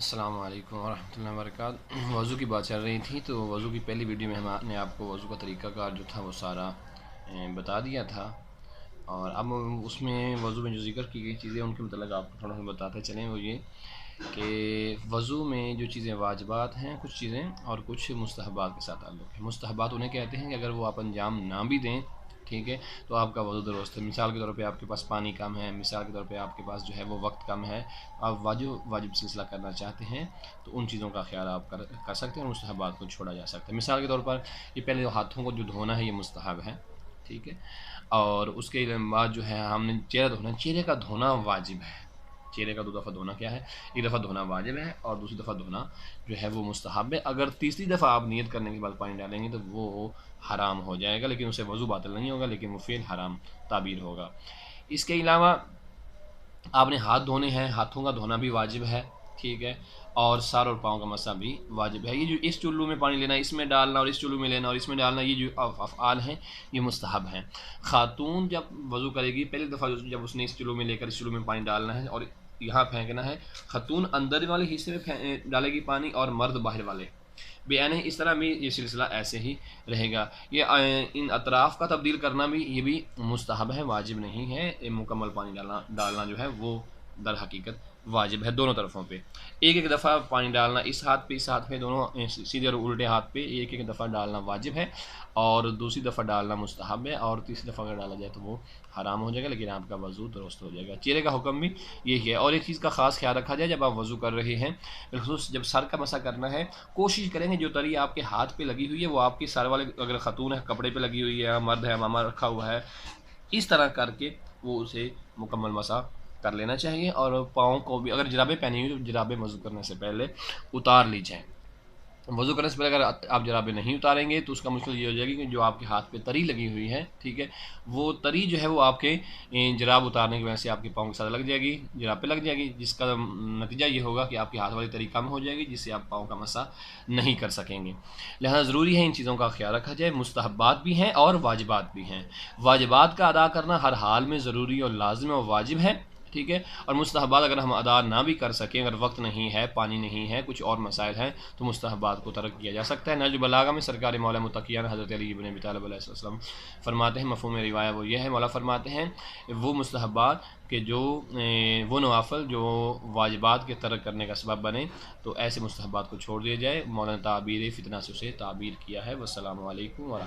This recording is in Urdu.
السلام علیکم ورحمۃ اللہ وبرکاتہ۔ وضو کی بات چل رہی تھی، تو وضو کی پہلی ویڈیو میں ہم نے آپ کو وضو کا طریقہ کار جو تھا وہ سارا بتا دیا تھا، اور اب اس میں وضو میں جو ذکر کی گئی چیزیں ان کے متعلق آپ کو تھوڑا سا بتاتے چلیں۔ وہ یہ کہ وضو میں جو چیزیں واجبات ہیں کچھ چیزیں، اور کچھ مستحبات کے ساتھ تعلق ہے۔ مستحبات انہیں کہتے ہیں کہ اگر وہ آپ انجام نہ بھی دیں، ٹھیک ہے، تو آپ کا وضو درست ہے۔ مثال کے طور پہ آپ کے پاس پانی کم ہے، مثال کے طور پہ آپ کے پاس جو ہے وہ وقت کم ہے، آپ واجب سلسلہ کرنا چاہتے ہیں، تو ان چیزوں کا خیال آپ کر سکتے ہیں، اور مستحبات کو چھوڑا جا سکتا ہے۔ مثال کے طور پر یہ پہلے ہاتھوں کو جو دھونا ہے یہ مستحب ہے، ٹھیک ہے، اور اس کے بعد جو ہے ہم نے چہرہ دھونا ہے، چہرے کا دھونا واجب ہے۔ چہرے کا 2 دفعہ دھونا کیا ہے؟ ایک دفعہ دھونا واجب ہے، اور دوسری دفعہ دھونا جو ہے وہ مستحب ہے۔ اگر تیسری دفعہ آپ نیت کرنے کے بعد پانی ڈالیں گے تو وہ حرام ہو جائے گا، لیکن اسے وضو باطل نہیں ہوگا، لیکن وہ فعل حرام تعبیر ہوگا۔ اس کے علاوہ آپ نے ہاتھ دھونے ہیں، ہاتھوں کا دھونا بھی واجب ہے، ٹھیک ہے، اور سر اور پاؤں کا مسح بھی واجب ہے۔ یہ جو اس چلو میں پانی لینا، اس میں ڈالنا، اور اس چلو میں لینا اور اس میں ڈالنا، یہ جو افعال ہیں یہ مستحب ہیں۔ خاتون جب وضو کرے گی، پہلی دفعہ جب اس نے اس چلو میں لے کر اس چلو میں پانی ڈالنا ہے اور یہاں پھینکنا ہے، خاتون اندر والے حصے میں ڈالے گی پانی، اور مرد باہر والے بیان ہے۔ اس طرح بھی یہ سلسلہ ایسے ہی رہے گا۔ یہ ان اطراف کا تبدیل کرنا بھی یہ بھی مستحب ہے، واجب نہیں ہے۔ مکمل پانی ڈالنا جو ہے وہ در حقیقت واجب ہے دونوں طرفوں پہ۔ ایک ایک دفعہ پانی ڈالنا، اس ہاتھ پہ اس ہاتھ پہ، دونوں سیدھے اور الٹے ہاتھ پہ ایک ایک دفعہ ڈالنا واجب ہے، اور دوسری دفعہ ڈالنا مستحب ہے، اور تیسری دفعہ اگر ڈالا جائے تو وہ حرام ہو جائے گا، لیکن آپ کا وضو درست ہو جائے گا۔ چہرے کا حکم بھی یہی ہے۔ اور ایک چیز کا خاص خیال رکھا جائے، جب آپ وضو کر رہے ہیں، بالخصوص جب سر کا مسح کرنا ہے، کوشش کریں گے جو تری آپ کے ہاتھ پہ لگی ہوئی ہے وہ آپ کی سر والے، اگر خاتون ہے کپڑے پہ لگی ہوئی ہے، مرد ہے امامہ رکھا ہوا ہے، اس طرح کر کے وہ اسے مکمل مسح کر لینا چاہیے۔ اور پاؤں کو بھی اگر جرابیں پہنی ہوئی تو جرابیں وضو کرنے سے پہلے اتار لی جائیں۔ وضو کرنے سے پہلے اگر آپ جرابیں نہیں اتاریں گے تو اس کا مشکل یہ ہو جائے گی کہ جو آپ کے ہاتھ پہ تری لگی ہوئی ہے، ٹھیک ہے، وہ تری جو ہے وہ آپ کے جراب اتارنے کی وجہ سے آپ کے پاؤں کے ساتھ لگ جائے گی، جراب پہ لگ جائے گی، جس کا نتیجہ یہ ہوگا کہ آپ کے ہاتھ والی تری کم ہو جائے گی، جس سے آپ پاؤں کا مسح نہیں کر سکیں گے۔ لہذا ضروری ہے ان چیزوں کا خیال رکھا جائے۔ مستحبات بھی ہیں اور واجبات بھی ہیں۔ واجبات کا ادا کرنا ہر حال میں ضروری اور لازم اور واجب ہے، ٹھیک ہے، اور مستحبات اگر ہم ادا نہ بھی کر سکیں، اگر وقت نہیں ہے، پانی نہیں ہے، کچھ اور مسائل ہیں، تو مستحبات کو ترک کیا جا سکتا ہے۔ نہج البلاغہ میں سرکار مولا متقیان حضرت علی بن ابی طالب علیہ السلام فرماتے ہیں، مفہوم روایہ وہ یہ ہے، مولا فرماتے ہیں وہ مستحبات کہ جو وہ نوافل جو واجبات کے ترک کرنے کا سبب بنے، تو ایسے مستحبات کو چھوڑ دیا جائے۔ مولانا تعبیر فتنہ سے اسے تعبیر کیا ہے۔ والسلام علیکم ورحمۃ اللہ۔